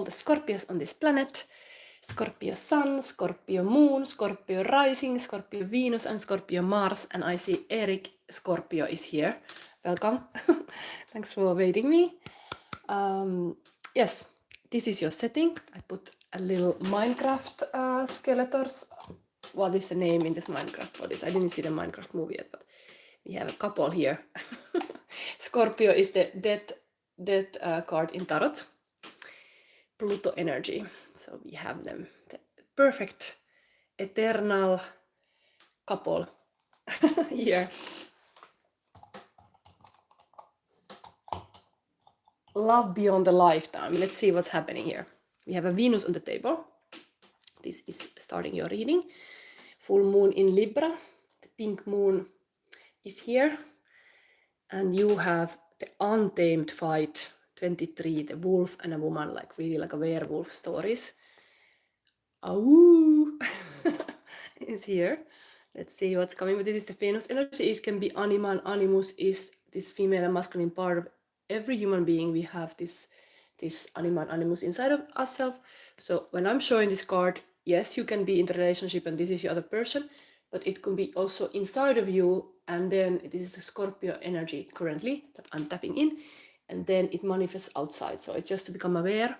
the Scorpios on this planet. Scorpio Sun, Scorpio Moon, Scorpio Rising, Scorpio Venus, and Scorpio Mars. And I see Eric Scorpio is here. Welcome. Thanks for waiting me. Yes, this is your setting. I put a little Minecraft skeletons. What is the name in this Minecraft? What is? I didn't see the Minecraft movie yet, but we have a couple here. Scorpio is the death card in Tarot. Pluto energy. So we have them. The perfect eternal couple here. Love beyond the lifetime. Let's see what's happening here. We have a Venus on the table. This is starting your reading. Full moon in Libra. The pink moon is here. And you have the untamed fight, 23, the wolf and a woman, like really like a werewolf stories. Ooh, is here. Let's see what's coming. But this is the Venus energy. It can be anima and animus is this female and masculine part of every human being. We have this anima and animus inside of ourselves. So when I'm showing this card, yes, you can be in the relationship and this is your other person, but it can be also inside of you. And then this is the Scorpio energy currently that I'm tapping in, and then it manifests outside. So it's just to become aware.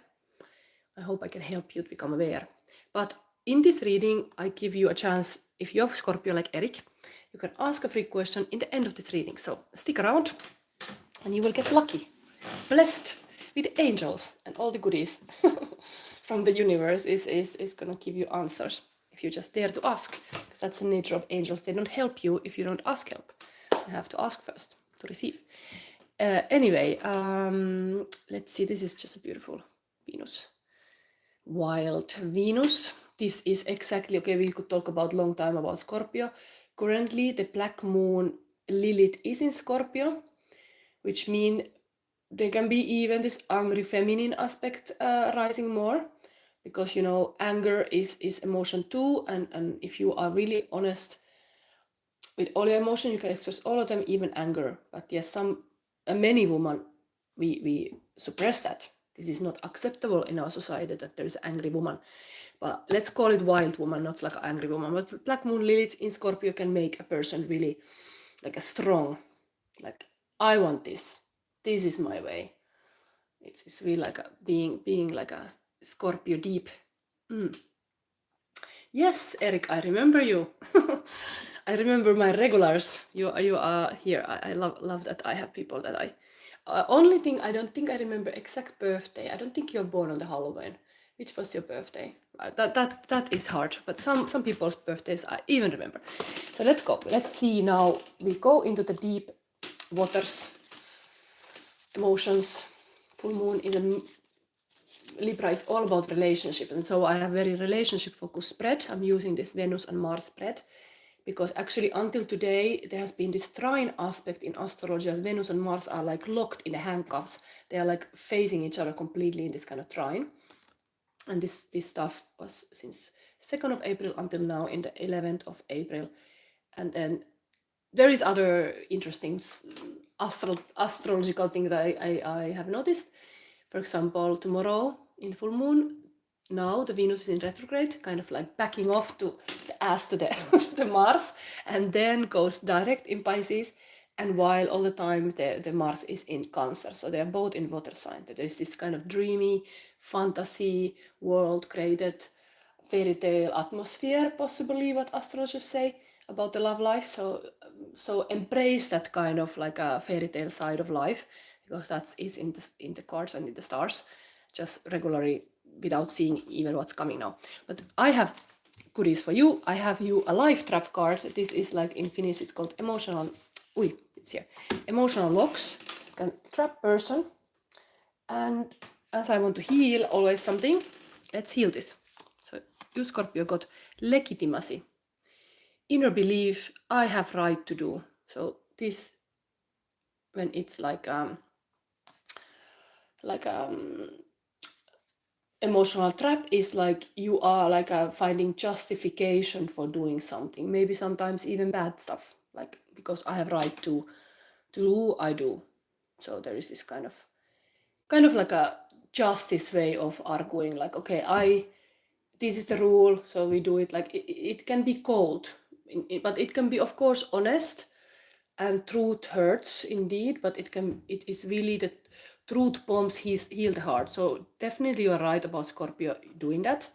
I hope I can help you to become aware. But in this reading, I give you a chance, if you have Scorpio like Eric, you can ask a free question in the end of this reading. So stick around and you will get lucky, blessed with angels and all the goodies from the universe is going to give you answers if you just dare to ask. Because that's the nature of angels. They don't help you if you don't ask help. You have to ask first to receive. Anyway, let's see. This is just a beautiful Venus. Wild Venus. This is exactly, okay, we could talk about long time about Scorpio. Currently, the black moon Lilith is in Scorpio, which means there can be even this angry feminine aspect rising more, because, you know, anger is emotion too. And if you are really honest with all your emotions, you can express all of them, even anger. But yes, many women, we suppress that. This is not acceptable in our society that there is an angry woman. But let's call it wild woman, not like an angry woman. But black moon Lilith in Scorpio can make a person really like a strong, like, I want this. This is my way. It's really like a being like a Scorpio deep. Yes, Eric, I remember you. I remember my regulars. You are here. I love that I have people that I. Only thing, I don't think I remember exact birthday. I don't think you're born on the Halloween. Which was your birthday? That is hard. But some people's birthdays I even remember. So let's go. Let's see now. We go into the deep waters. Emotions. Full moon in the Libra is all about relationship, and so I have very relationship focused spread. I'm using this Venus and Mars spread because actually until today there has been this trine aspect in astrology. Venus and Mars are like locked in the handcuffs. They are like facing each other completely in this kind of trine. And this stuff was since 2nd of April until now in the 11th of April. And then there is other interesting astrological things that I have noticed. For example, tomorrow in full moon, now the Venus is in retrograde, kind of like backing off to the ass to the, the Mars, and then goes direct in Pisces. And while all the time the Mars is in Cancer, so they are both in water sign. There is this kind of dreamy fantasy world created, fairy tale atmosphere, possibly what astrologers say about the love life. So embrace that kind of like a fairy tale side of life, because that is in the cards and in the stars, just regularly without seeing even what's coming now. But I have goodies for you. I have you a life trap card. This is like in Finnish, it's called emotional. It's here. Emotional locks can trap person. And as I want to heal always something, let's heal this. So you Scorpio got legitimacy. Inner belief, I have right to do. So this, when it's like emotional trap is like you are like finding justification for doing something, maybe sometimes even bad stuff, like because I have right to do, I do. So there is this kind of like a justice way of arguing, like, okay, this is the rule, so we do it. Like it can be cold, but it can be, of course, honest, and truth hurts indeed, but it is really the truth bombs heal the heart. So definitely you are right about Scorpio doing that,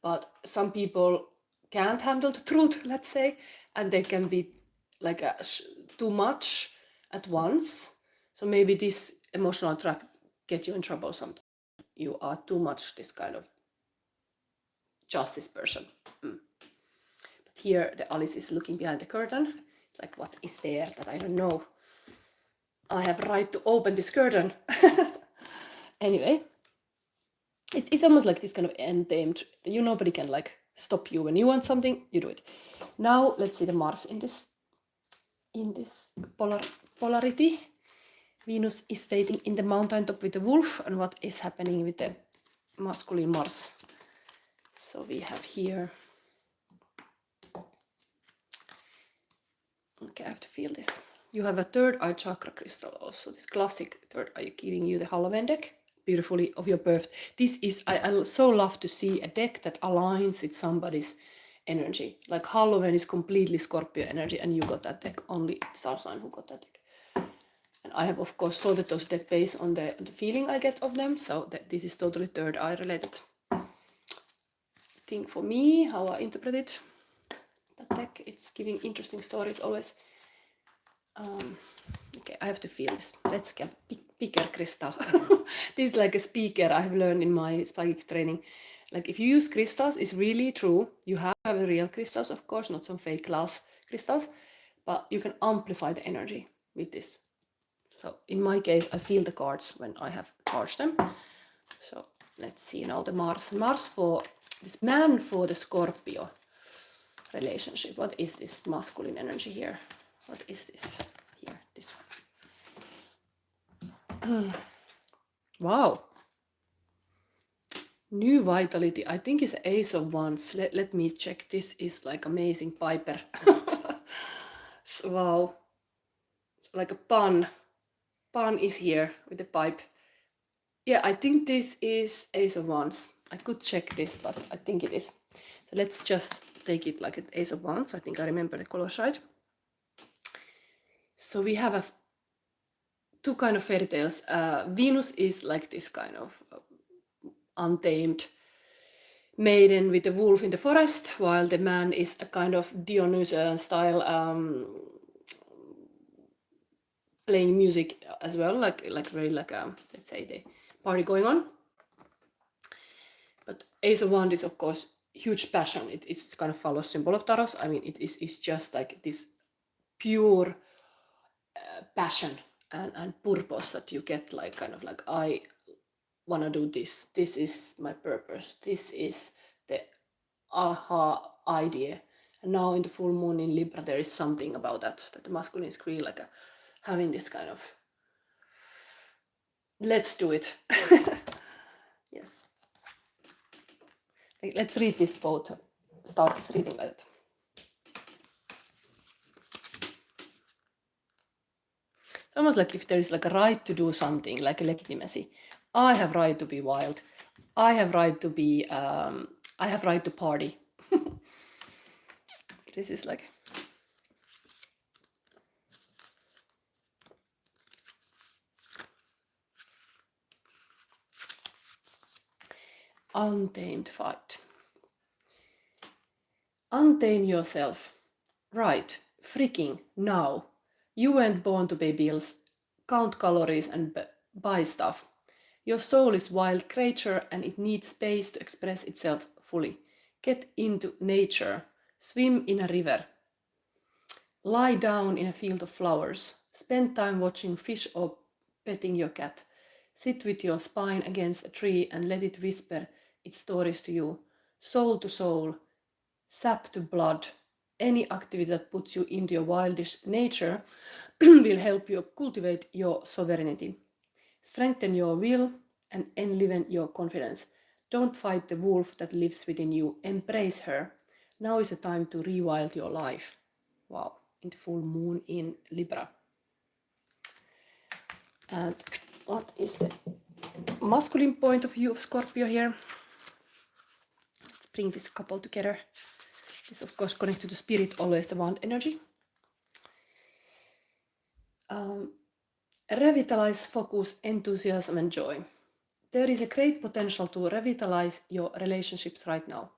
but some people can't handle the truth, let's say, and they can be like too much at once. So maybe this emotional trap get you in trouble sometimes. You are too much this kind of justice person. But here the Alice is looking behind the curtain. It's like, what is there that I don't know? I have a right to open this curtain. Anyway, it's almost like this kind of untamed. Nobody can like stop you when you want something. You do it. Now let's see the Mars in this polarity. Venus is waiting in the mountaintop with the wolf, and what is happening with the masculine Mars. So we have here. Okay, I have to feel this. You have a third eye chakra crystal also. This classic third eye giving you the Halloween deck. Beautifully of your birth. This is, I so love to see a deck that aligns with somebody's energy. Like Halloween is completely Scorpio energy, and you got that deck. Only star sign who got that deck. And I have, of course, sorted those decks based on the feeling I get of them. So this is totally third eye related thing for me, how I interpret it. That deck, it's giving interesting stories always. Okay, I have to feel this. Let's get bigger crystal. This is like a speaker I've learned in my psychic training. Like if you use crystals, it's really true. You have real crystals, of course, not some fake glass crystals, but you can amplify the energy with this. So in my case, I feel the cards when I have charged them. So let's see now the Mars. Mars for this man for the Scorpio relationship. What is this masculine energy here? What is this here? This one. Wow. New vitality. I think it's Ace of Wands. Let me check. This is like amazing Piper. So, wow. Like a pun. Pun is here with the pipe. Yeah, I think this is Ace of Wands. I could check this, but I think it is. So let's just take it like an Ace of Wands. I think I remember the color right. So we have two kind of fairy tales. Venus is like this kind of untamed maiden with the wolf in the forest, while the man is a kind of Dionysian style playing music as well, like very like let's say the party going on. But Ace of Wands is of course huge passion. It's kind of follows symbol of Taros. I mean, it's just like this pure passion and purpose that you get, like kind of like, I want to do this. This is my purpose. This is the aha idea. And now in the full moon in Libra, there is something about that the masculine is really like having this kind of, let's do it. Yes. Let's read this both. Start this reading like that. It's almost like if there is like a right to do something, like a legitimacy. I have right to be wild. I have right to be. I have right to party. This is like. Untamed fight. Untame yourself. Right, freaking now. You weren't born to pay bills, count calories, and buy stuff. Your soul is a wild creature and it needs space to express itself fully. Get into nature. Swim in a river. Lie down in a field of flowers. Spend time watching fish or petting your cat. Sit with your spine against a tree and let it whisper its stories to you. Soul to soul, sap to blood. Any activity that puts you into your wildish nature will help you cultivate your sovereignty. Strengthen your will and enliven your confidence. Don't fight the wolf that lives within you. Embrace her. Now is the time to rewild your life. Wow, in the full moon in Libra. And what is the masculine point of view of Scorpio here. Let's bring this couple together. This of course connected to spirit, always the wand energy. Revitalize, focus, enthusiasm and joy. There is a great potential to revitalize your relationships right now,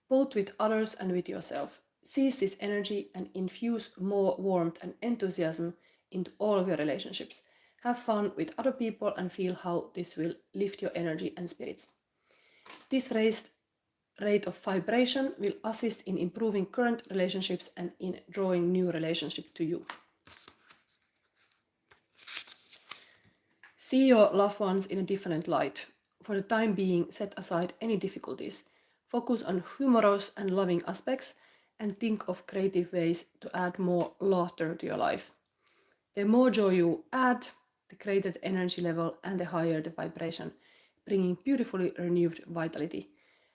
both with others and with yourself. Seize this energy and infuse more warmth and enthusiasm into all of your relationships. Have fun with other people and feel how this will lift your energy and spirits. This raised rate of vibration will assist in improving current relationships and in drawing new relationships to you. See your loved ones in a different light. For the time being, set aside any difficulties. Focus on humorous and loving aspects and think of creative ways to add more laughter to your life. The more joy you add, the greater the energy level and the higher the vibration, bringing beautifully renewed vitality.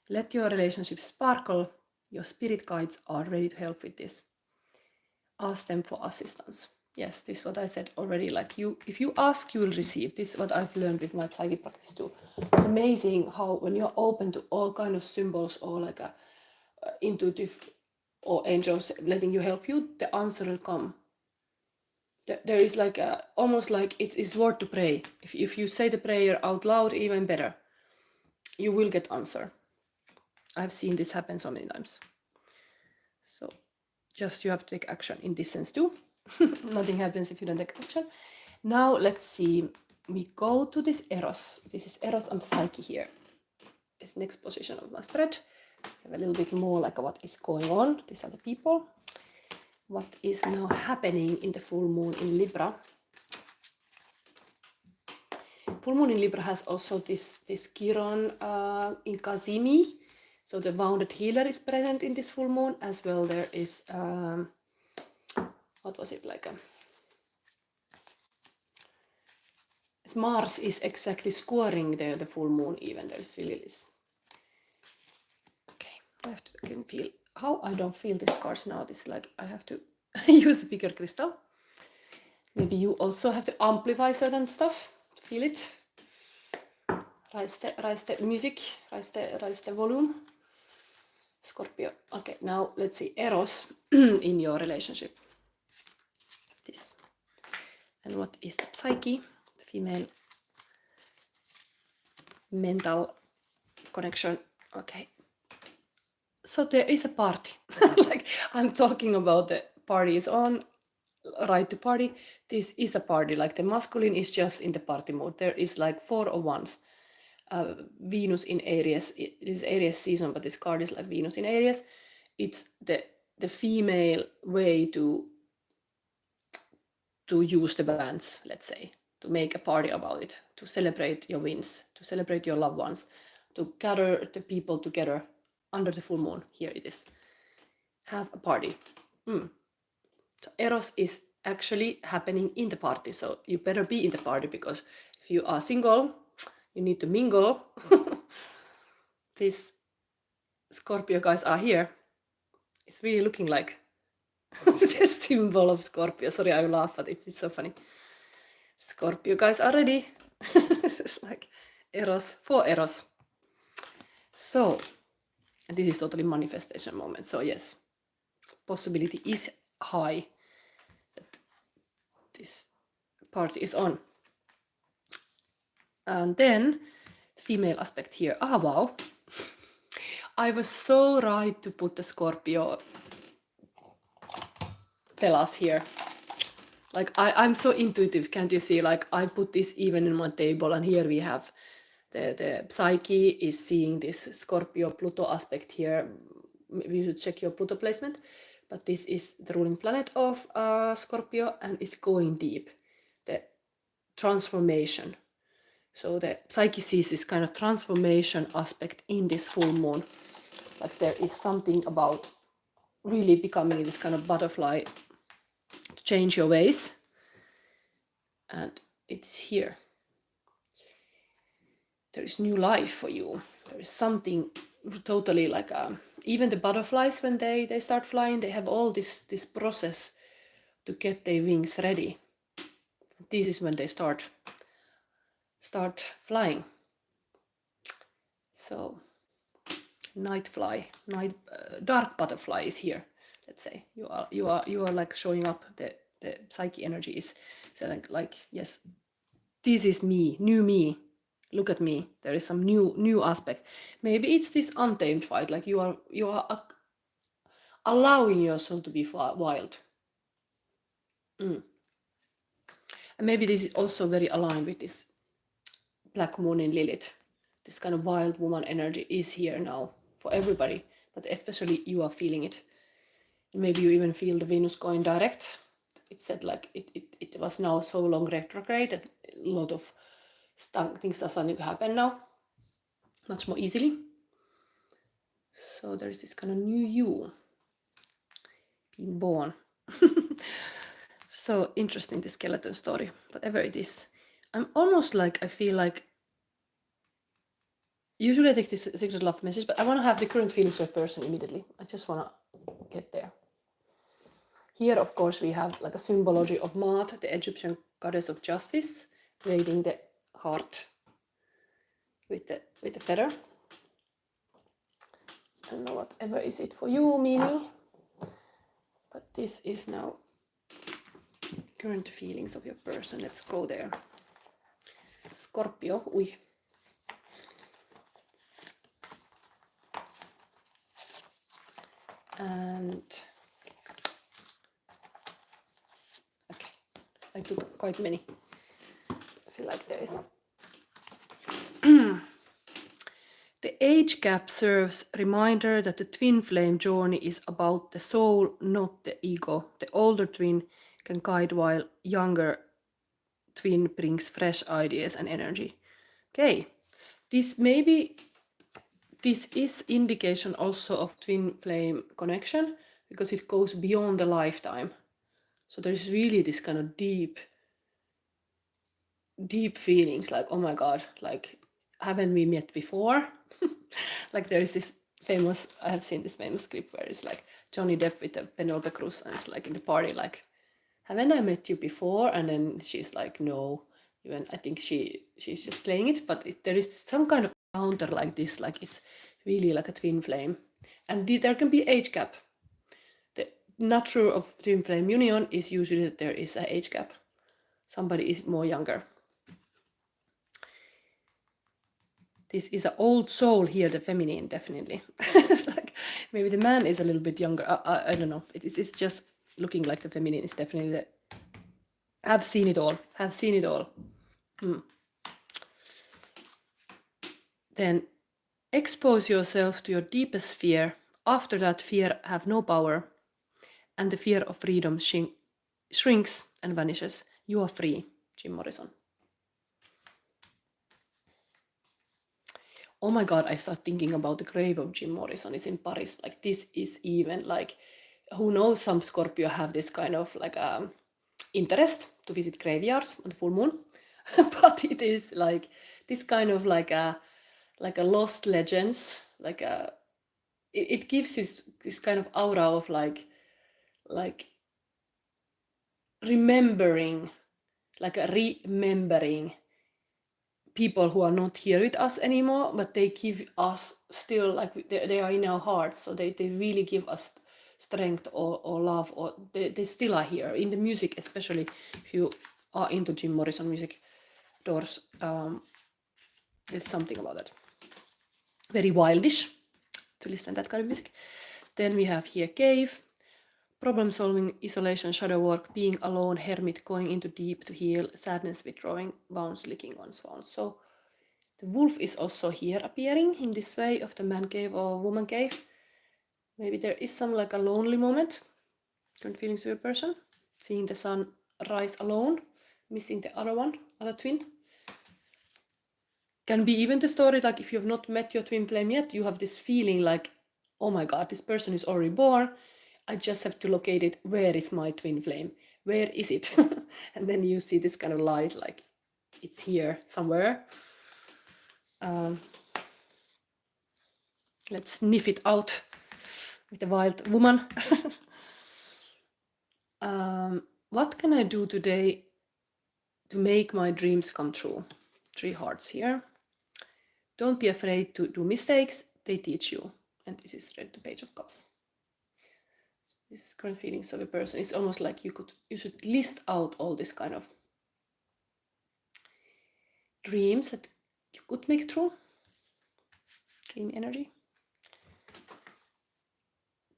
Let your relationships sparkle. Your spirit guides are ready to help with this. Ask them for assistance. Yes, this is what I said already. Like if you ask, you will receive. This is what I've learned with my psyche practice too. It's amazing how when you're open to all kind of symbols or like a intuitive or angels letting you help you, the answer will come. There is like almost like it is worth to pray. If you say the prayer out loud, even better. You will get answer. I've seen this happen so many times. So just you have to take action in this sense too. Nothing happens if you don't take action. Now let's see. We go to this Eros. This is Eros and Psyche here. This next position of my spread. We have a little bit more like what is going on. These are the people. What is now happening in the full moon in Libra. Full moon in Libra has also this Chiron in Kazimi. So the wounded healer is present in this full moon as well. There is what was it like? Mars is exactly scoring the full moon even. There's really this. Okay, I have to can feel how I don't feel these cards now. This is like I have to use the bigger crystal. Maybe you also have to amplify certain stuff to feel it. Raise the music, raise the volume. Scorpio. Okay, now let's see Eros in your relationship. This. And what is the Psyche? The female mental connection. Okay. So there is a party. Like I'm talking about the party is on, right to party. This is a party. Like the masculine is just in the party mode. There is like 4 of wands. Venus in Aries. This is Aries season, but this card is like Venus in Aries. It's the female way to use the bands, let's say, to make a party about it, to celebrate your wins, to celebrate your loved ones, to gather the people together under the full moon. Here it is. Have a party. So Eros is actually happening in the party. So you better be in the party because if you are single, you need to mingle. These Scorpio guys are here. It's really looking like the symbol of Scorpio. Sorry, I laugh, but it's so funny. Scorpio guys are ready. It's like Eros for Eros. So, and this is totally manifestation moment. So yes, possibility is high that this party is on. And then female aspect here. Ah, wow. I was so right to put the Scorpio fellas here. Like I'm so intuitive, can't you see? Like I put this even in my table, and here we have the Psyche is seeing this Scorpio Pluto aspect here. You should check your Pluto placement, but this is the ruling planet of Scorpio, and it's going deep. The transformation. So the Psyche sees this kind of transformation aspect in this full moon. Like there is something about really becoming this kind of butterfly to change your ways. And it's here. There is new life for you. There is something totally like even the butterflies when they start flying, they have all this process to get their wings ready. This is when they start flying. So night fly, dark butterfly is here. Let's say you are like showing up. The psyche energy is so like yes, this is me, new me. Look at me. There is some new aspect. Maybe it's this untamed fight. Like you are allowing yourself to be wild. And maybe this is also very aligned with this black moon in Lilith. This kind of wild woman energy is here now for everybody, but especially you are feeling it. Maybe you even feel the Venus going direct. It said like it was now so long retrograde that a lot of things are starting to happen now much more easily. So there is this kind of new you being born. So interesting, the skeleton story, whatever it is. I'm almost like, I feel like, usually I take this secret love message, but I want to have the current feelings of a person immediately. I just want to get there. Here, of course, we have like a symbology of Maat, the Egyptian goddess of justice, waving the heart with the feather. I don't know whatever is it for you, meaning, but this is now current feelings of your person. Let's go there. Scorpio, ui. And okay, I took quite many. I feel like there is. The age gap serves reminder that the twin flame journey is about the soul, not the ego. The older twin can guide while younger twin brings fresh ideas and energy. Okay, this is indication also of twin flame connection because it goes beyond the lifetime. So there is really this kind of deep feelings like, oh my God, like, haven't we met before? Like there is this famous, I have seen this famous clip where it's like Johnny Depp with the Penelope Cruz and it's like in the party like, haven't I met you before? And then she's like, no. Even I think she's just playing it, but there is some kind of counter like this, like it's really like a twin flame. And there can be age gap. The nature of twin flame union is usually that there is an age gap. Somebody is more younger. This is an old soul here, the feminine, definitely. Like maybe the man is a little bit younger. I don't know. It's just looking like the feminine is definitely the. Have seen it all. Have seen it all. Then expose yourself to your deepest fear. After that, fear have no power, and the fear of freedom shrinks and vanishes. You are free. Jim Morrison. Oh my God, I start thinking about the grave of Jim Morrison. It's in Paris. Like this is even like, who knows, some Scorpio have this kind of like interest to visit graveyards on the full moon. But it is like this kind of like a lost legends, like it gives this kind of aura of like remembering, like a remembering people who are not here with us anymore, but they give us still, like they are in our hearts, so they really give us strength or love, or they still are here in the music, especially if you are into Jim Morrison music. Doors, there's something about that. Very wildish to listen to that kind of music. Then we have here cave, problem solving, isolation, shadow work, being alone, hermit, going into deep to heal, sadness, withdrawing, wounds, licking one's wounds. So the wolf is also here appearing in this way of the man cave or woman cave. Maybe there is some like a lonely moment, current feelings of a person, seeing the sun rise alone, missing the other twin. Can be even the story like if you have not met your twin flame yet, you have this feeling like, oh my God, this person is already born. I just have to locate it. Where is my twin flame? Where is it? And then you see this kind of light, like it's here somewhere. Let's sniff it out with a wild woman. What can I do today to make my dreams come true? 3 hearts here. Don't be afraid to do mistakes. They teach you. And this is read the Page of Cups. This current feelings of a person. It's almost like you should list out all this kind of dreams that you could make true. Dream energy.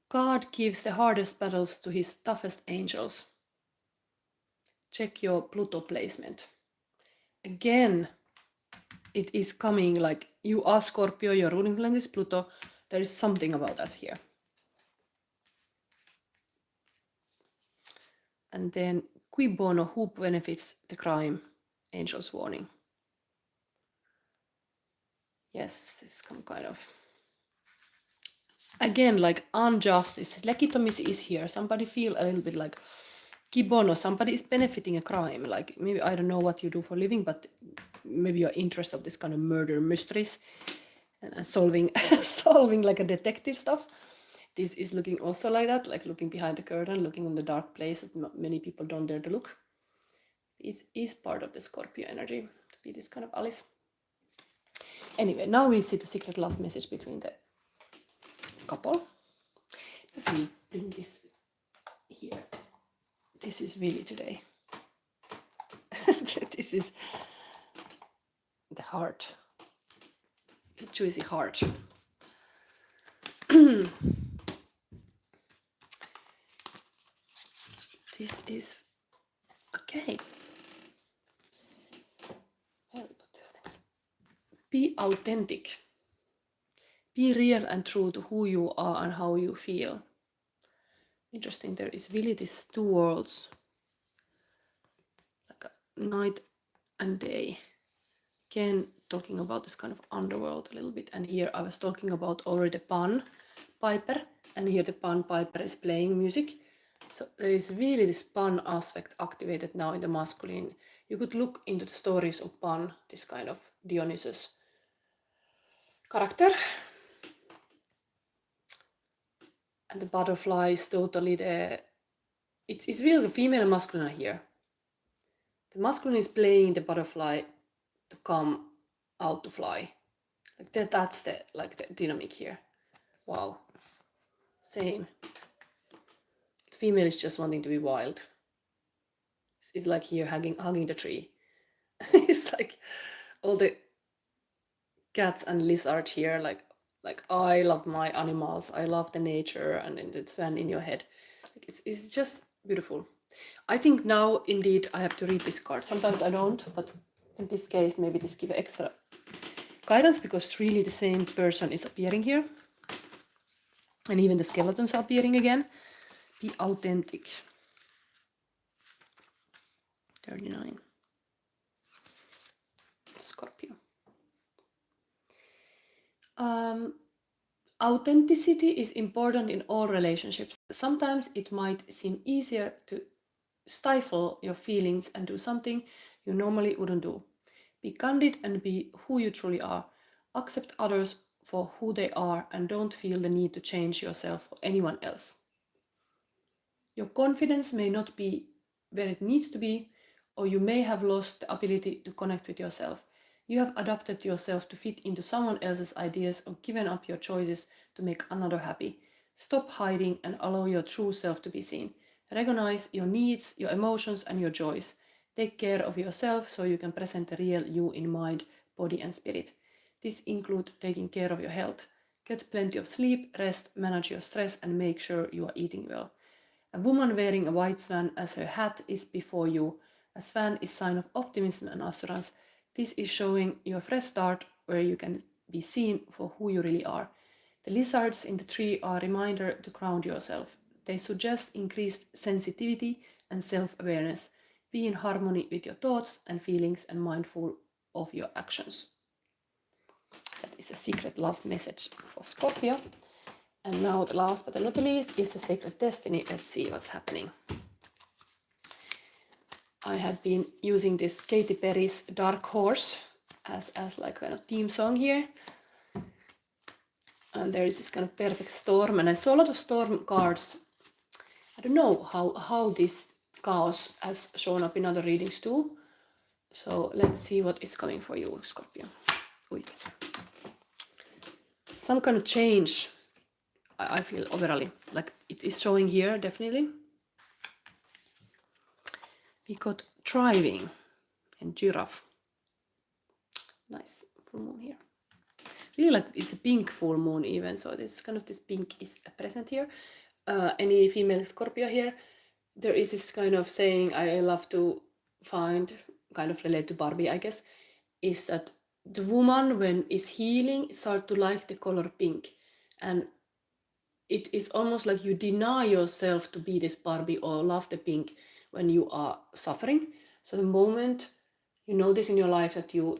God gives the hardest battles to his toughest angels. Check your Pluto placement. Again, it is coming like you are Scorpio, your ruling planet is Pluto. There is something about that here. And then qui bono, who benefits the crime? Angel's warning. Yes, this kind of again like injustice. Legitimate is here. Somebody feel a little bit like qui bono, somebody is benefiting a crime. Like maybe I don't know what you do for a living, but maybe you're interested of this kind of murder mysteries and solving solving like a detective stuff. This is looking also like that, like looking behind the curtain, looking in the dark place that many people don't dare to look. It is part of the Scorpio energy to be this kind of Alice. Anyway, now we see the secret love message between the couple. Let me bring this here. This is really today. This is the heart. The juicy heart. This is okay. Where we put these things? Be authentic. Be real and true to who you are and how you feel. Interesting, there is really these two worlds, like a night and day. Again, talking about this kind of underworld a little bit. And here I was talking about already the pan piper, and here the pan piper is playing music. So there is really this Pan aspect activated now in the masculine. You could look into the stories of Pan, this kind of Dionysus character. And the butterfly is totally the... It's really the female and masculine here. The masculine is playing the butterfly to come out to fly. Like that's the dynamic here. Wow. Same. The female is just wanting to be wild. It's like here hugging the tree. It's like all the cats and lizards here, like I love my animals, I love the nature, and then the swan in your head. Like it's just beautiful. I think now indeed I have to read this card. Sometimes I don't, but in this case maybe this gives extra guidance because really the same person is appearing here. And even the skeletons are appearing again. Be authentic. 39. Scorpio. Authenticity is important in all relationships. Sometimes it might seem easier to stifle your feelings and do something you normally wouldn't do. Be candid and be who you truly are. Accept others for who they are and don't feel the need to change yourself or anyone else. Your confidence may not be where it needs to be, or you may have lost the ability to connect with yourself. You have adapted yourself to fit into someone else's ideas or given up your choices to make another happy. Stop hiding and allow your true self to be seen. Recognize your needs, your emotions, and your joys. Take care of yourself so you can present the real you in mind, body, and spirit. This includes taking care of your health. Get plenty of sleep, rest, manage your stress, and make sure you are eating well. A woman wearing a white swan as her hat is before you. A swan is a sign of optimism and assurance. This is showing you a fresh start where you can be seen for who you really are. The lizards in the tree are a reminder to ground yourself. They suggest increased sensitivity and self-awareness. Be in harmony with your thoughts and feelings and mindful of your actions. That is a secret love message for Scorpio. And now the last but not the least is the sacred destiny. Let's see what's happening. I have been using this Katy Perry's Dark Horse as like kind of theme song here. And there is this kind of perfect storm. And I saw a lot of storm cards. I don't know how this chaos has shown up in other readings too. So let's see what is coming for you, Scorpio. some kind of change. I feel overall, like it is showing here, definitely. We got thriving and giraffe. Nice full moon here. Really like it's a pink full moon even, so this kind of this pink is present here. Any female Scorpio here, there is this kind of saying I love to find, kind of relate to Barbie, I guess, is that the woman when is healing start to like the color pink, and it is almost like you deny yourself to be this Barbie or love the pink when you are suffering. So the moment you notice in your life that you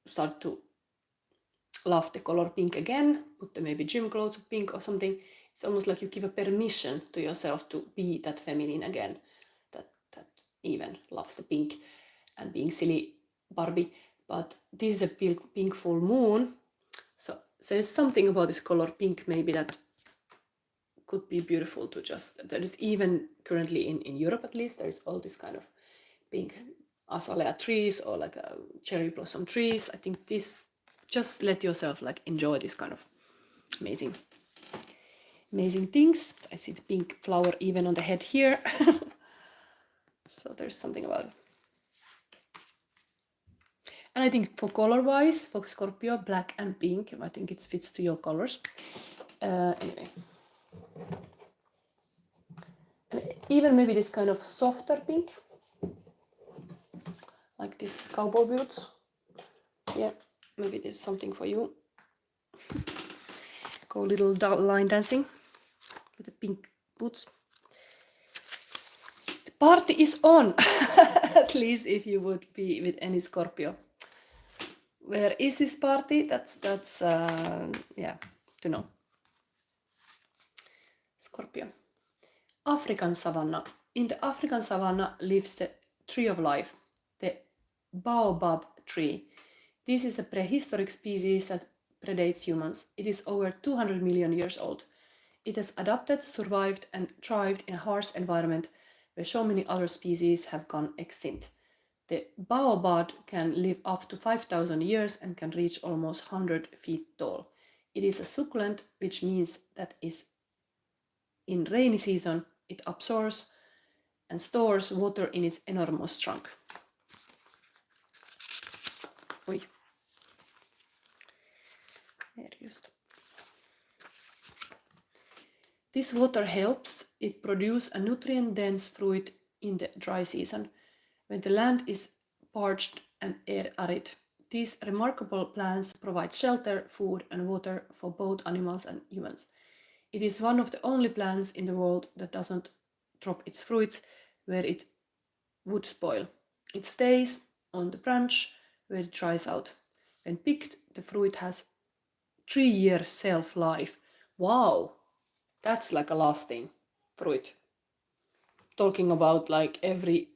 start to love the color pink again, put the maybe gym clothes of pink or something, it's almost like you give a permission to yourself to be that feminine again, that even loves the pink and being silly Barbie. But this is a pink full moon, so there's something about this color pink maybe that could be beautiful to just, there is even currently in Europe at least, there is all this kind of pink azalea trees or like a cherry blossom trees. I think this, just let yourself like enjoy this kind of amazing things. I see the pink flower even on the head here. So there's something about it. And I think for color wise, for Scorpio, black and pink, I think it fits to your colors. Anyway. And even maybe this kind of softer pink, like this cowboy boots. Yeah, maybe there's something for you. Go a little line dancing with the pink boots. The party is on, at least if you would be with any Scorpio. Where is this party? That's yeah, to know. Scorpio. African savanna. In the African savanna lives the tree of life, the baobab tree. This is a prehistoric species that predates humans. It is over 200 million years old. It has adapted, survived, and thrived in a harsh environment where so many other species have gone extinct. The baobab can live up to 5,000 years and can reach almost 100 feet tall. It is a succulent, which means that in rainy season it absorbs and stores water in its enormous trunk. Oi. This water helps it produce a nutrient-dense fruit in the dry season, when the land is parched and arid. These remarkable plants provide shelter, food, and water for both animals and humans. It is one of the only plants in the world that doesn't drop its fruits where it would spoil. It stays on the branch where it dries out. When picked, the fruit has 3-year shelf life. Wow, that's like a lasting fruit. Talking about like every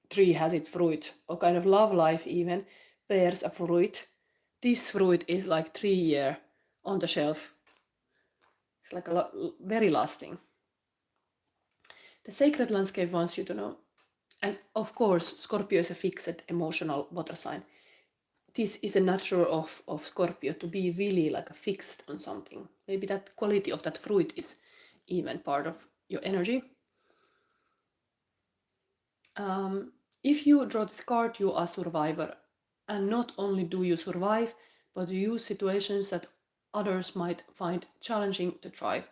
tree has its fruit, or kind of love life even bears a fruit. This fruit is like 3 year on the shelf. It's like very lasting. The sacred landscape wants you to know. And of course, Scorpio is a fixed emotional water sign. This is a nature of Scorpio to be really like a fixed on something. Maybe that quality of that fruit is even part of your energy. If you draw this card, you are a survivor. And not only do you survive, but you use situations that others might find challenging to thrive.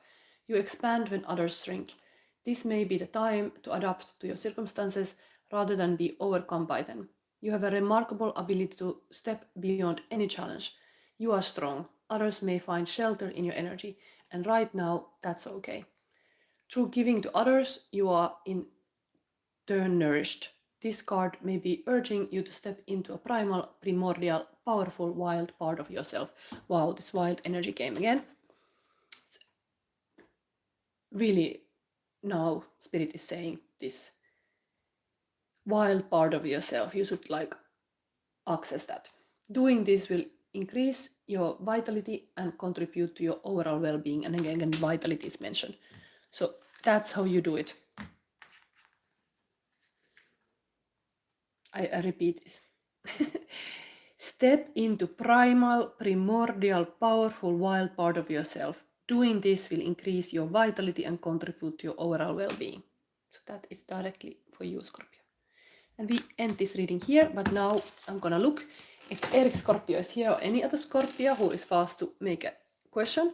You expand when others shrink. This may be the time to adapt to your circumstances rather than be overcome by them. You have a remarkable ability to step beyond any challenge. You are strong. Others may find shelter in your energy, and right now, that's okay. Through giving to others, you are in turn nourished. This card may be urging you to step into a primal, primordial, powerful, wild part of yourself. Wow, this wild energy came again. It's really, now Spirit is saying this wild part of yourself. You should like access that. Doing this will increase your vitality and contribute to your overall well-being. And again, vitality is mentioned. So that's how you do it. I repeat this. Step into primal, primordial, powerful, wild part of yourself. Doing this will increase your vitality and contribute to your overall well-being. So that is directly for you, Scorpio. And we end this reading here, but now I'm gonna look if Eric Scorpio is here or any other Scorpio who is fast to make a question.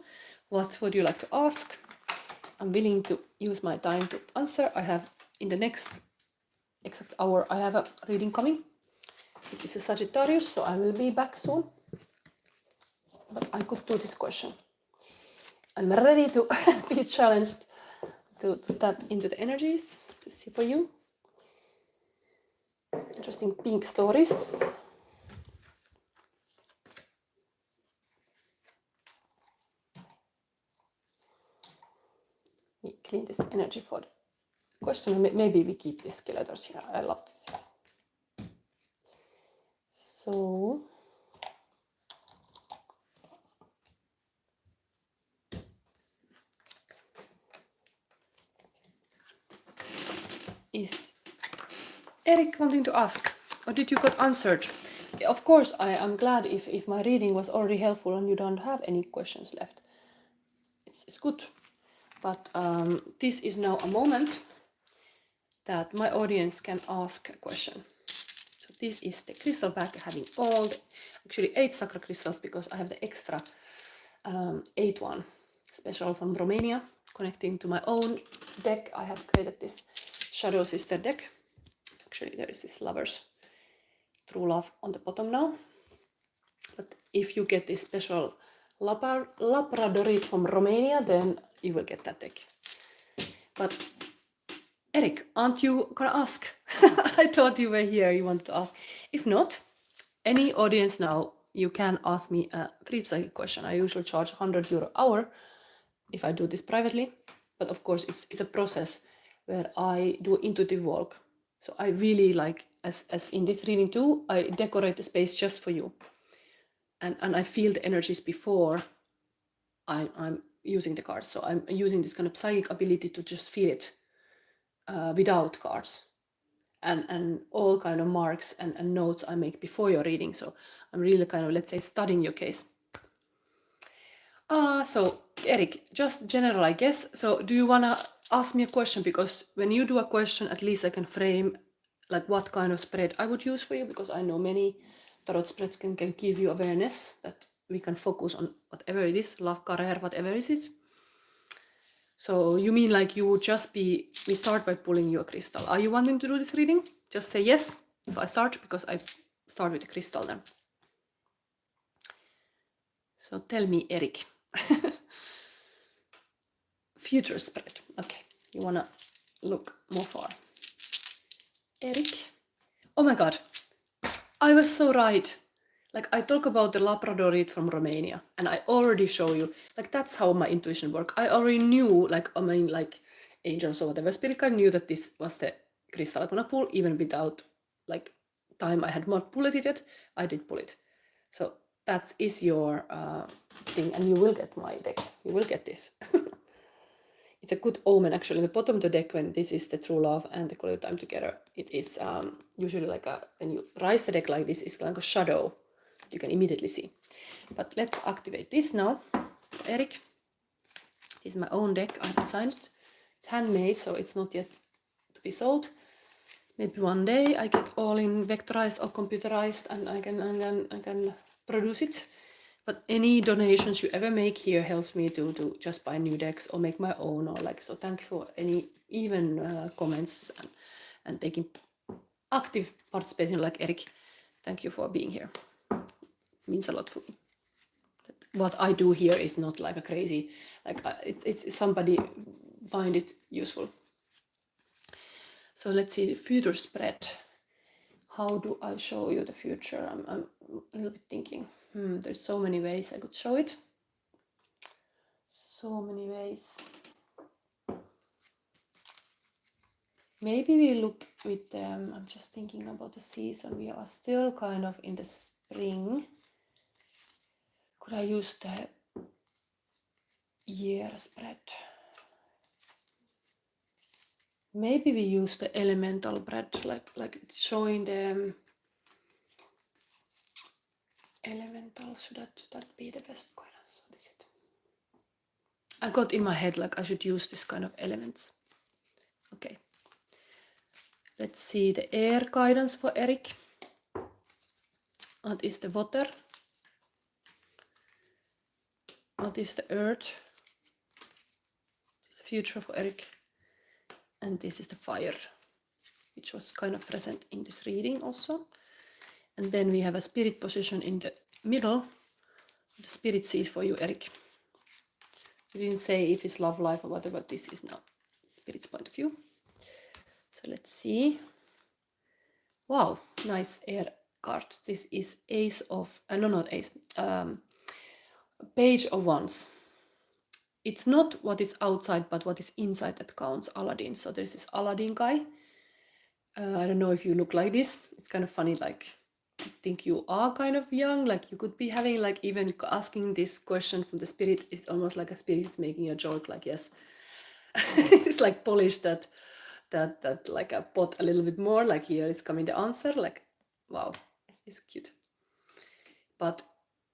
What would you like to ask? I'm willing to use my time to answer. I have in the next exact hour, I have a reading coming. It is a Sagittarius, so I will be back soon. But I could do this question. I'm ready to be challenged to tap into the energies to see for you. Interesting pink stories. We clean this energy for the question. Maybe we keep these skeletons here. I love this. So is Eric wanting to ask, or did you get answered? Of course, I am glad if my reading was already helpful and you don't have any questions left. It's good. But this is now a moment that my audience can ask a question. So this is the crystal bag having all the, actually 8 sacred crystals, because I have the extra 8th one, special from Romania, connecting to my own deck. I have created this Shadow Sister deck. Actually, there is this Lovers, True Love on the bottom now. But if you get this special Labradorite from Romania, then you will get that deck. But Eric, aren't you gonna ask? I thought you were here, you wanted to ask. If not, any audience now, you can ask me a free psychic question. I usually charge €100 hour if I do this privately. But of course, it's a process where I do intuitive work. So I really like, as in this reading too, I decorate the space just for you. And I feel the energies before I'm using the cards. So I'm using this kind of psychic ability to just feel it without cards. And all kind of marks and notes I make before your reading. So I'm really kind of, let's say, studying your case. So Eric, just general, I guess. So do you want to ask me a question? Because when you do a question, at least I can frame like what kind of spread I would use for you, because I know many tarot spreads can give you awareness that we can focus on whatever it is, love, career, whatever it is. So you mean like you would just be, we start by pulling you a crystal. Are you wanting to do this reading? Just say yes. So I start, because I start with the crystal then. So tell me, Eric. Future spread. Okay, you want to look more far. Eric. Oh my God, I was so right. Like I talk about the Labradorite from Romania, and I already show you, like that's how my intuition works. I already knew, like, I mean, like angels or whatever, spirit guide knew that this was the crystal I'm gonna pull, even without like time I had not pulled it yet. I did pull it. So that is your thing, and you will get my deck. You will get this. It's a good omen, actually. The bottom of the deck, when this is the true love and the quality time together, it is usually like a, when you rise the deck like this, it's like a shadow you can immediately see. But let's activate this now. Eric, this is my own deck. I designed it. It's handmade, so it's not yet to be sold. Maybe one day I get all in vectorized or computerized, and I can produce it. But any donations you ever make here helps me to just buy new decks or make my own, or like, so thank you for any even comments and taking active participation, like Eric. Thank you for being here. It means a lot for me. What I do here is not like a crazy, like it's somebody find it useful. So let's see, future spread. How do I show you the future? I'm a little bit thinking. There's so many ways I could show it. So many ways. Maybe we look with them. I'm just thinking about the season. We are still kind of in the spring. Could I use the year spread? Maybe we use the elemental spread, like showing them Elemental, should that be the best guidance? What is it? I got in my head like I should use this kind of elements. Okay. Let's see the air guidance for Eric. What is the water? What is the earth? The future for Eric. And this is the fire, which was kind of present in this reading also. And then we have a spirit position in the middle. The spirit sees for you, Eric. We didn't say if it's love life or whatever, this is now spirit's point of view. So let's see. Wow, nice air cards. This is ace of, no, not ace, page of wands. It's not what is outside, but what is inside that counts, Aladdin. So there's this Aladdin guy. I don't know if you look like this. It's kind of funny, like, I think you are kind of young, like you could be having, like, even asking this question from the spirit is almost like a spirit is making a joke, like, yes. It's like polish that like a pot a little bit more, like here is coming the answer, like, wow, it's cute. But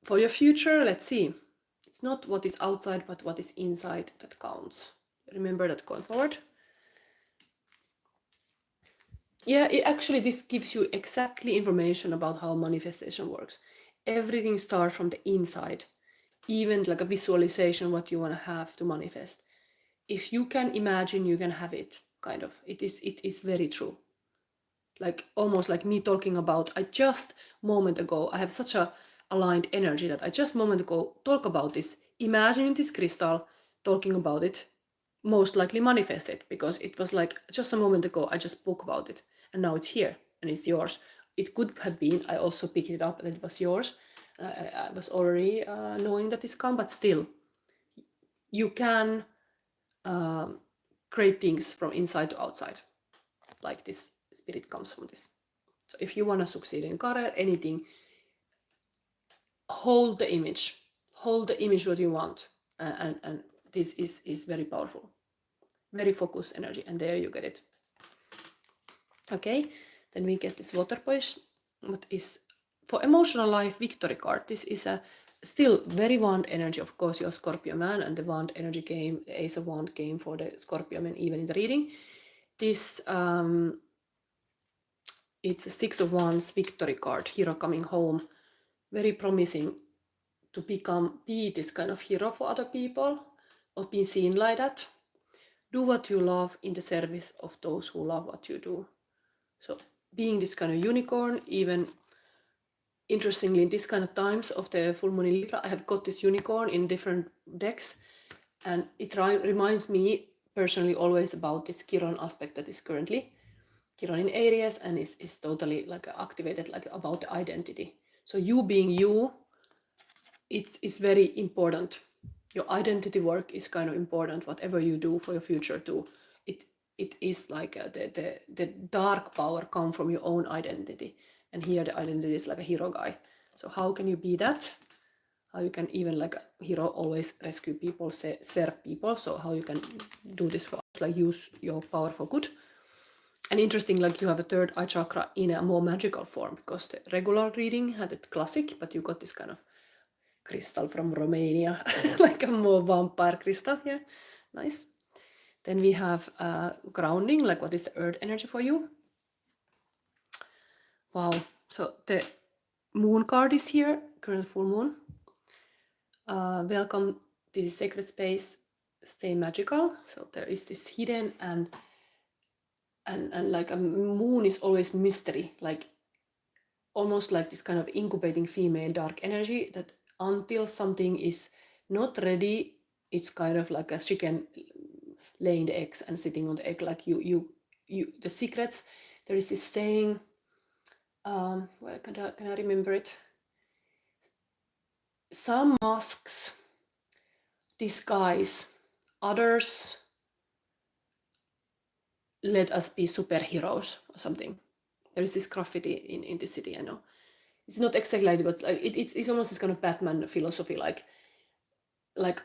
for your future, let's see. It's not what is outside, but what is inside that counts. Remember that going forward. Yeah, actually this gives you exactly information about how manifestation works. Everything starts from the inside, even like a visualization what you want to have to manifest. If you can imagine, you can have it, kind of. It is very true. Like almost like me talking about, I just moment ago, I have such a aligned energy that I just moment ago talk about this, imagining this crystal, talking about it, most likely manifest it, because it was like just a moment ago I just spoke about it and now it's here and it's yours. It could have been I also picked it up and it was yours. I was already knowing that it's come, but still you can create things from inside to outside, like this spirit comes from this. So if you want to succeed in career, anything, hold the image what you want, and this is very powerful, very focused energy, and there you get it. Okay, then we get this water push, what is for emotional life victory card. This is a still very wand energy. Of course, you're a Scorpio man, and the wand energy came, the ace of wand came for the Scorpio man even in the reading. This it's a six of wands victory card, hero coming home, very promising to be this kind of hero for other people, or be seen like that. Do what you love in the service of those who love what you do. So being this kind of unicorn, even interestingly in this kind of times of the full moon in Libra, I have got this unicorn in different decks, and it reminds me personally always about this Chiron aspect that is currently Chiron in Aries and is totally like activated, like about the identity. So you being you, it's very important. Your identity work is kind of important, whatever you do for your future too. It is like the dark power come from your own identity, and here the identity is like a hero guy. So how can you be that? How you can even like a hero always rescue people, serve people. So how you can do this for like use your power for good. And interesting, like you have a third eye chakra in a more magical form, because the regular reading had it classic, but you got this kind of crystal from Romania, like a more vampire crystal here. Nice. Then we have grounding, like what is the earth energy for you? Wow. So the moon card is here, current full moon. Welcome, this is sacred space, stay magical. So there is this hidden and like a moon is always mystery, like almost like this kind of incubating female dark energy that until something is not ready, it's kind of like a chicken laying the eggs and sitting on the egg, like you the secrets. There is this saying, well, can I remember it? Some masks disguise, others let us be superheroes or something. There is this graffiti in the city, I know. It's not exactly like, but like it's almost this kind of Batman philosophy, like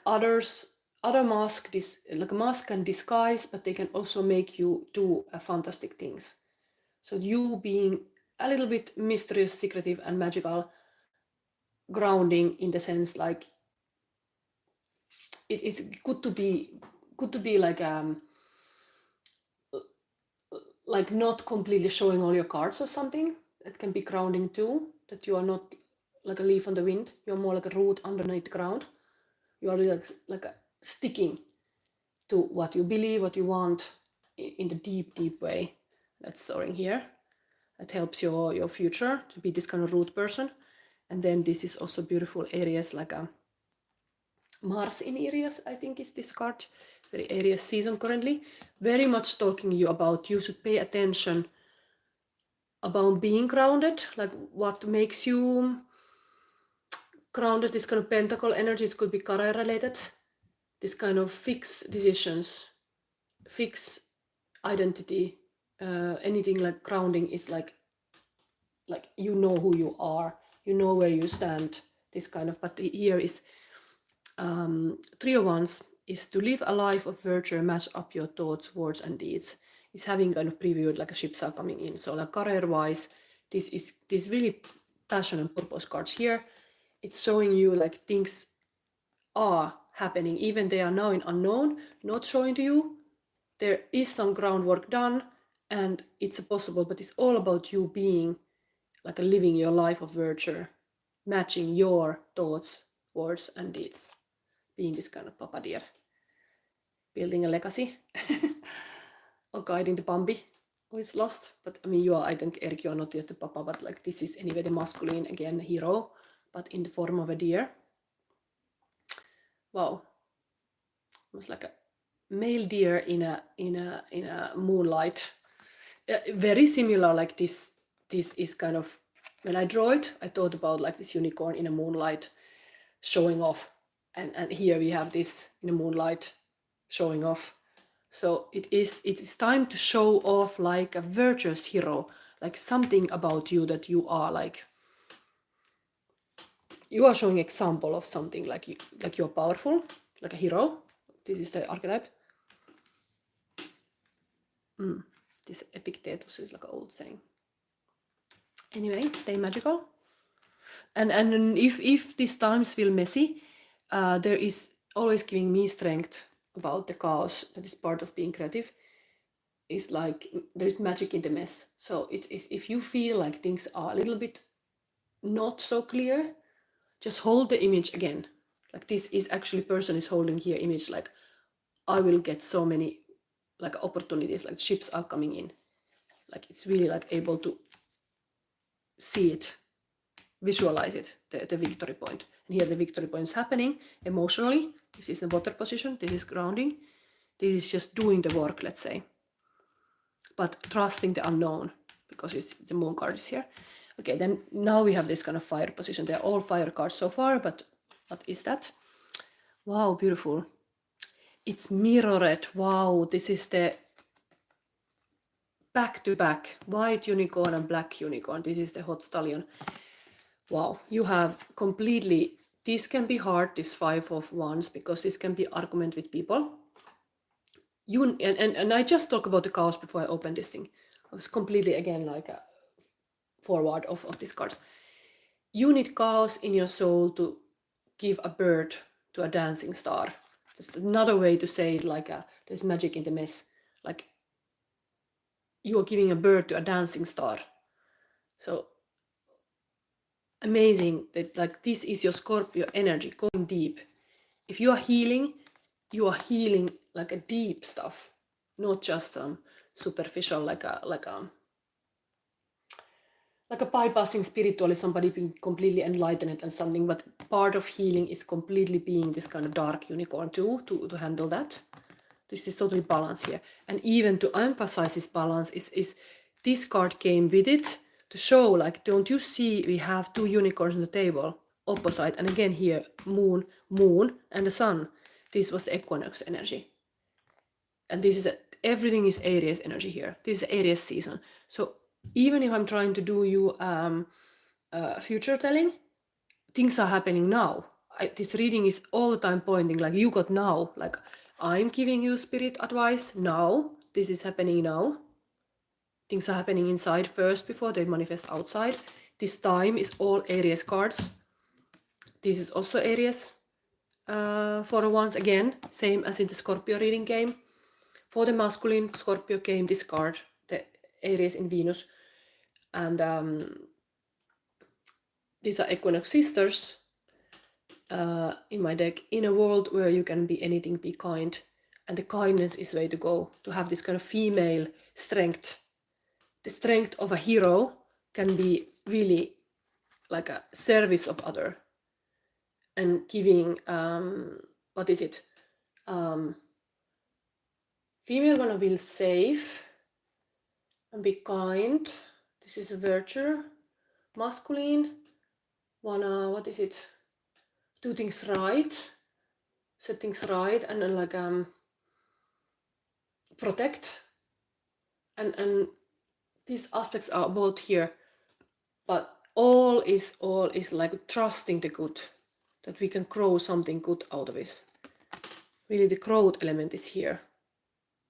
other mask, this like a mask can disguise, but they can also make you do fantastic things. So you being a little bit mysterious, secretive, and magical, grounding in the sense like it's good to be like not completely showing all your cards or something. That can be grounding too, that you are not like a leaf on the wind, you're more like a root underneath the ground. You are like sticking to what you believe, what you want in the deep way. That's soaring here. That helps your future to be this kind of root person. And then this is also beautiful areas like a Mars in Aries, I think is this card. It's very Aries season currently. Very much talking you about you should pay attention about being grounded, like what makes you grounded. This kind of pentacle energies could be career related. This kind of fix decisions, fix identity, anything like grounding is like you know who you are, you know where you stand, this kind of. But here is 3 of Wands is to live a life of virtue, match up your thoughts, words and deeds. Is having kind of previewed like a ships are coming in. So like career wise, this is this really passion and purpose cards here. It's showing you like things are happening, even they are now in unknown, not showing to you. There is some groundwork done and it's possible, but it's all about you being like a living your life of virtue, matching your thoughts, words and deeds, being this kind of papa deer, building a legacy or guiding the Bambi who is lost. But I mean, you are, I think, Eric, you are not yet the papa, but like this is anyway the masculine, again, hero, but in the form of a deer. Wow, almost like a male deer in a moonlight. Very similar, like this is kind of, when I draw it, I thought about like this unicorn in a moonlight showing off, and here we have this in the moonlight showing off. So it is time to show off like a virtuous hero, like something about you that you are like, you are showing example of something like you're powerful, like a hero. This is the archetype. This Epictetus is like an old saying. Anyway, stay magical. And if these times feel messy, there is always giving me strength about the chaos that is part of being creative. Is like there is magic in the mess. So it is, if you feel like things are a little bit not so clear, just hold the image again. Like this is actually person is holding here image like I will get so many like opportunities, like ships are coming in. Like it's really like able to see it, visualize it, the victory point. And here the victory point is happening emotionally. This is the water position, this is grounding. This is just doing the work, let's say. But trusting the unknown, because it's the moon card is here. Okay, then now we have this kind of fire position. They're all fire cards so far, but what is that? Wow, beautiful. It's mirrored. Wow, this is the back-to-back white unicorn and black unicorn. This is the hot stallion. Wow, you have completely, this can be hard, this 5 of Wands, because this can be argument with people. And I just talk about the chaos before I open this thing. I was completely, again, like a forward of these cards. You need chaos in your soul to give a birth to a dancing star. Just another way to say it, like there's magic in the mess. Like you are giving a birth to a dancing star. So amazing that like this is your Scorpio energy going deep. If you are healing like a deep stuff, not just superficial, like a bypassing spiritually, somebody being completely enlightened and something, but part of healing is completely being this kind of dark unicorn too, to handle that. This is totally balanced here. And even to emphasize this balance is this card came with it to show, like, don't you see we have 2 unicorns on the table, opposite, and again here, moon, and the sun. This was the equinox energy. And this is, everything is Aries energy here. This is Aries season. So even if I'm trying to do you future telling, things are happening now. This reading is all the time pointing, like you got now, like I'm giving you spirit advice now. This is happening now. Things are happening inside first before they manifest outside. This time is all Aries cards. This is also Aries. For once again, same as in the Scorpio reading game. For the masculine, Scorpio came this card, the Aries in Venus. And these are equinox sisters in my deck. In a world where you can be anything, be kind. And the kindness is the way to go. To have this kind of female strength. The strength of a hero can be really like a service of other. And giving, what is it? Female wanna feel safe and be kind. This is a virtue. Masculine wanna, what is it? Do things right, set things right, and then like protect. And these aspects are both here, but all is like trusting the good, that we can grow something good out of this. Really, the growth element is here,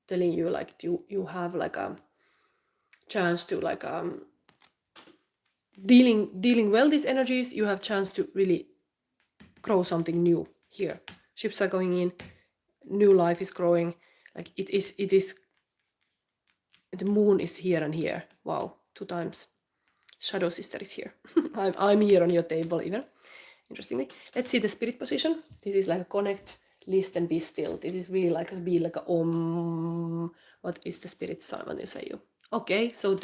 telling you like you have like a chance to like dealing well these energies. You have chance to really grow something new here. Ships are going in, new life is growing. Like it is. The moon is here and here. Wow, 2 times. Shadow sister is here. I'm here on your table even. Interestingly, let's see the spirit position. This is like a connect, listen, be still. This is really like be like a om. What is the spirit sign when they say you? Okay, so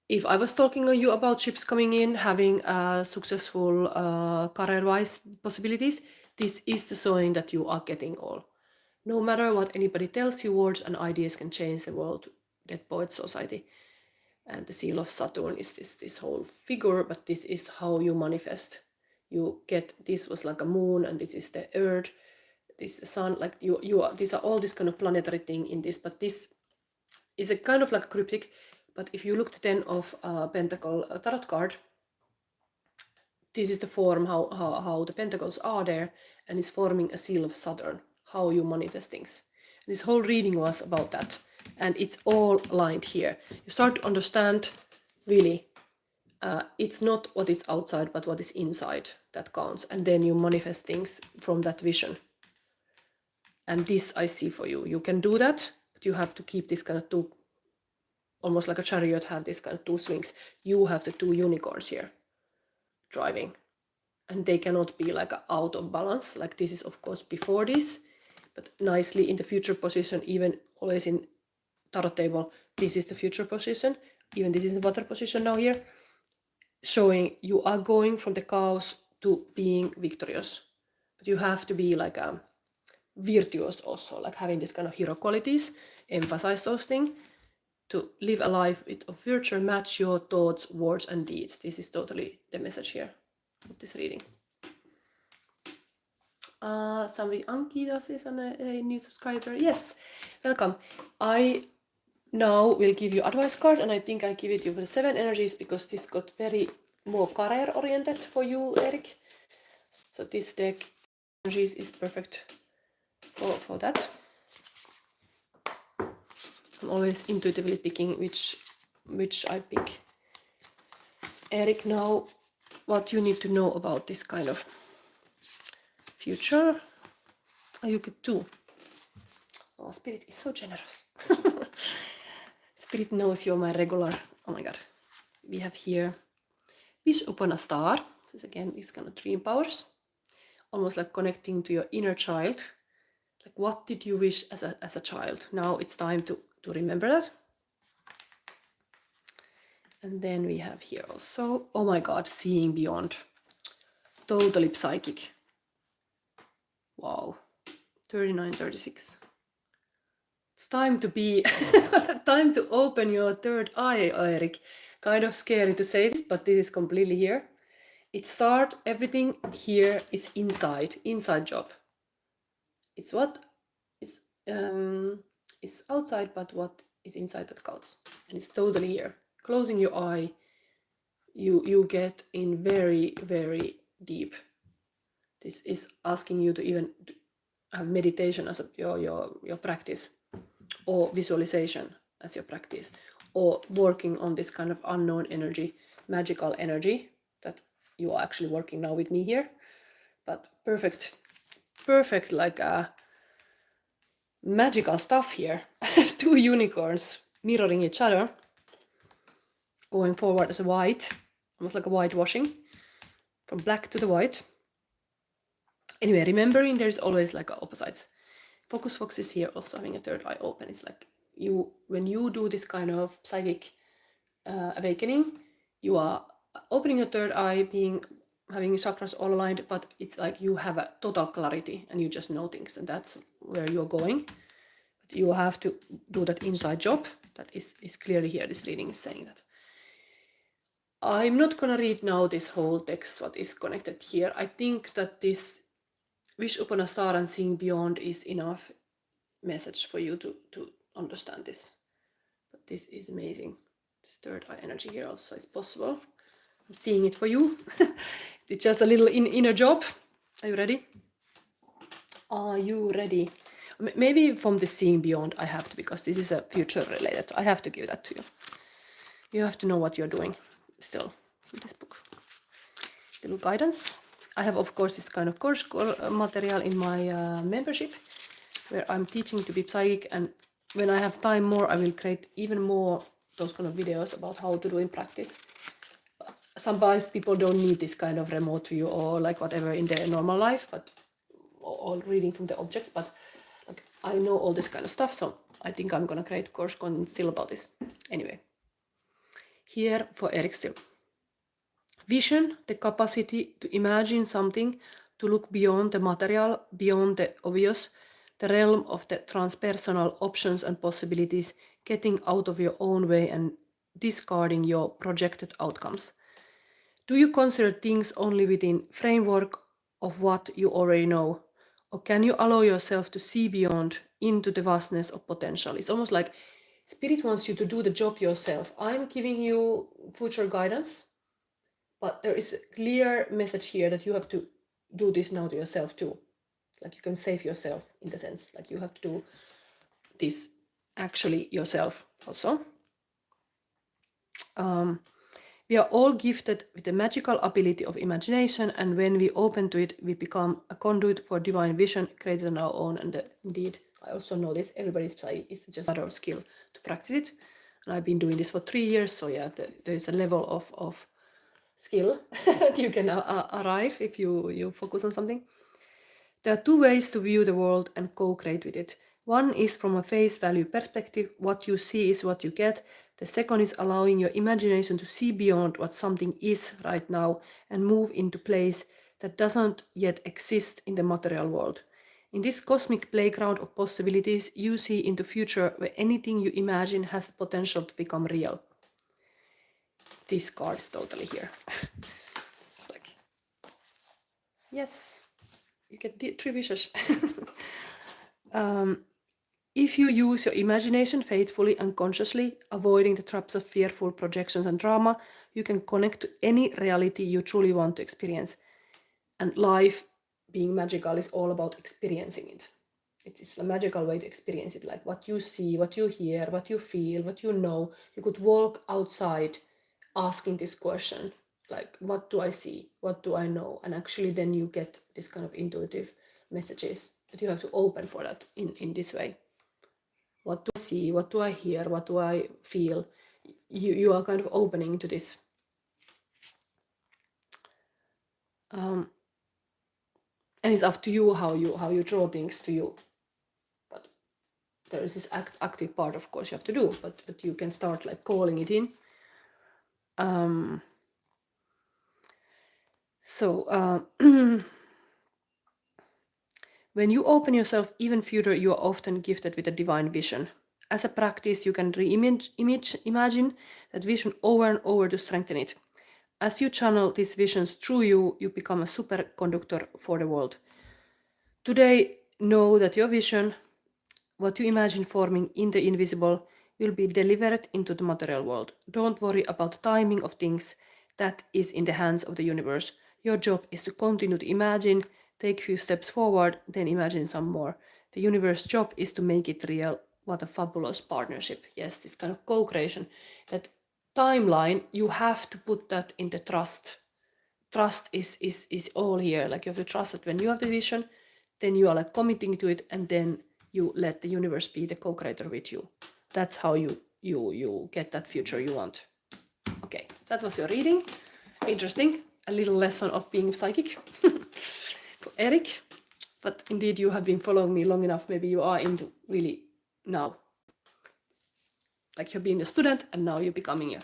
if I was talking to you about ships coming in, having successful career-wise possibilities, this is the sign that you are getting all. No matter what anybody tells you, words and ideas can change the world. Dead Poets Society. And the seal of Saturn is this whole figure, but this is how you manifest. You get, this was like a moon, and this is the earth, this is the sun, like you are, these are all this kind of planetary thing in this, but this is a kind of like cryptic. But if you look at the 10 of Pentacle tarot card, this is the form how the pentacles are there, and it's forming a seal of Saturn, how you manifest things. This whole reading was about that, and it's all lined here. You start to understand really it's not what is outside but what is inside that counts, and then you manifest things from that vision. And this I see for you. You can do that, but you have to keep this kind of two, almost like a chariot, have this kind of 2 swings. You have the 2 unicorns here driving, and they cannot be like out of balance. Like this is of course before this, but nicely in the future position, even always in tarot table, this is the future position. Even this is the water position now here, showing you are going from the chaos to being victorious. But you have to be like a virtuous also, like having this kind of hero qualities, emphasize those things, to live a life of virtue, match your thoughts, words and deeds. This is totally the message here of this reading. Somebody, Ankidas is a new subscriber. Yes, welcome. I now will give you advice card, and I think I give it you for the 7 energies because this got very more career oriented for you, Eric. So this deck energies is perfect for that. I'm always intuitively picking which I pick. Eric, now what you need to know about this kind of future. Oh, you get 2. Oh, Spirit is so generous. Spirit knows you're my regular. Oh my god. We have here wish upon a star. This is again these kind of dream powers. Almost like connecting to your inner child. Like what did you wish as a child? Now it's time to remember that. And then we have here also, oh my god, seeing beyond. Totally psychic. Wow. 39, 36. It's time to be, time to open your third eye, Eric. Kind of scary to say this, but this is completely here. It starts, everything here is inside job. It's what is outside, but what is inside that counts. And it's totally here. Closing your eye, you get in very, very deep. This is asking you to even have meditation as your practice, or visualization as your practice, or working on this kind of unknown energy, magical energy that you are actually working now with me here. But perfect like magical stuff here. Two unicorns mirroring each other, going forward as a white, almost like a whitewashing, from black to the white. Anyway, remembering there's always like opposites. Focus Fox is here also having a third eye open. It's like when you do this kind of psychic awakening, you are opening your third eye, having chakras all aligned, but it's like you have a total clarity and you just know things, and that's where you're going. But you have to do that inside job. That is clearly here. This reading is saying that. I'm not gonna read now this whole text, what is connected here. I think that this wish upon a star and seeing beyond is enough message for you to understand this. But this is amazing. This third eye energy here also is possible. I'm seeing it for you. It's just a little inner job. Are you ready? Are you ready? Maybe from the seeing beyond I have to, because this is a future related. I have to give that to you. You have to know what you're doing still in this book. Little guidance. I have, of course, this kind of course material in my membership, where I'm teaching to be psychic, and when I have time more, I will create even more those kind of videos about how to do in practice. Sometimes people don't need this kind of remote view or like whatever in their normal life, but or reading from the objects, but like I know all this kind of stuff, so I think I'm gonna create course content still about this. Anyway, here for Eric still. Vision, the capacity to imagine something, to look beyond the material, beyond the obvious, the realm of the transpersonal options and possibilities, getting out of your own way and discarding your projected outcomes. Do you consider things only within framework of what you already know? Or can you allow yourself to see beyond into the vastness of potential? It's almost like Spirit wants you to do the job yourself. I'm giving you future guidance, but there is a clear message here that you have to do this now to yourself too. Like you can save yourself in the sense, like you have to do this actually yourself also. We are all gifted with the magical ability of imagination, and when we open to it, we become a conduit for divine vision greater than our own. And indeed, I also know this, everybody's psyche is just a matter of skill to practice it. And I've been doing this for 3 years, so yeah, there is a level of skill that you can arrive if you focus on something. There are 2 ways to view the world and co-create with it. One is from a face value perspective, what you see is what you get. The second is allowing your imagination to see beyond what something is right now and move into place that doesn't yet exist in the material world. In this cosmic playground of possibilities, you see into future where anything you imagine has the potential to become real. This card is totally here. It's like, yes, you get 3 wishes. If you use your imagination faithfully and consciously, avoiding the traps of fearful projections and drama, you can connect to any reality you truly want to experience. And life, being magical, is all about experiencing it. It is a magical way to experience it, like what you see, what you hear, what you feel, what you know. You could walk outside asking this question, like, what do I see? What do I know? And actually then you get this kind of intuitive messages, but you have to open for that in this way. What do I see? What do I hear? What do I feel? You are kind of opening to this. And it's up to you how you draw things to you. But there is this active part, of course, you have to do. But you can start like calling it in. When you open yourself even further, you are often gifted with a divine vision. As a practice, you can imagine that vision over and over to strengthen it. As you channel these visions through you, you become a superconductor for the world. Today, know that your vision, what you imagine forming in the invisible, will be delivered into the material world. Don't worry about the timing of things. That is in the hands of the universe. Your job is to continue to imagine, take a few steps forward, then imagine some more. The universe's job is to make it real. What a fabulous partnership. Yes, this kind of co-creation. That timeline, you have to put that in the trust trust is all here. Like you have to trust that when you have the vision, then you are like committing to it, and then you let the universe be the co-creator with you. That's how you get that future you want. Okay, that was your reading. Interesting. A little lesson of being psychic for Eric. But indeed, you have been following me long enough. Maybe you are into really now. Like you've been a student and now you're becoming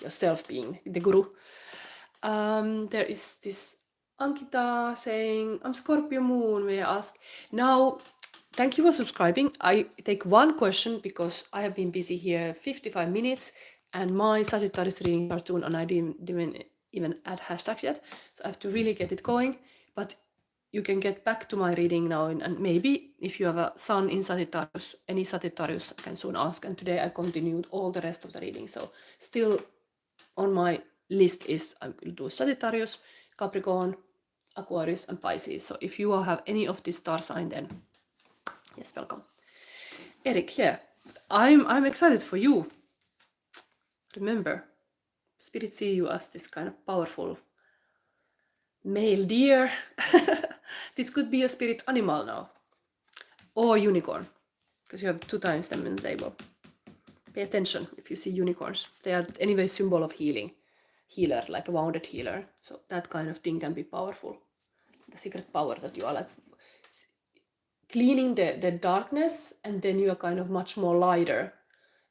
yourself being the guru. There is this Ankita saying, I'm Scorpio moon, may I ask? Now, thank you for subscribing. I take one question because I have been busy here 55 minutes and my Sagittarius reading cartoon and I didn't even add hashtags yet. So I have to really get it going. But you can get back to my reading now, and maybe if you have a sun in Sagittarius, any Sagittarius can soon ask. And today I continued all the rest of the reading. So still on my list is I will do Sagittarius, Capricorn, Aquarius, and Pisces. So if you have any of these star sign, then yes, welcome. Eric, yeah, I'm excited for you. Remember, Spirit see you as this kind of powerful male deer. This could be a spirit animal now, or unicorn, because you have 2 times them in the table. Pay attention if you see unicorns. They are anyway symbol of healer, like a wounded healer. So that kind of thing can be powerful. The secret power that you are like cleaning the darkness, and then you are kind of much more lighter,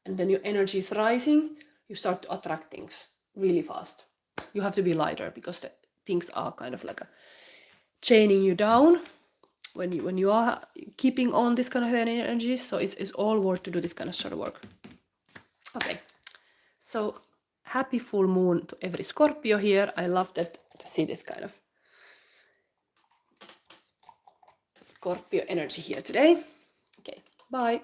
and then your energy is rising. You start to attract things really fast. You have to be lighter because the things are kind of like chaining you down when you are keeping on this kind of energy. So it's all worth to do this kind of shadow work. Okay, so happy full moon to every Scorpio here. I love that to see this kind of Scorpio energy here today. Okay, bye.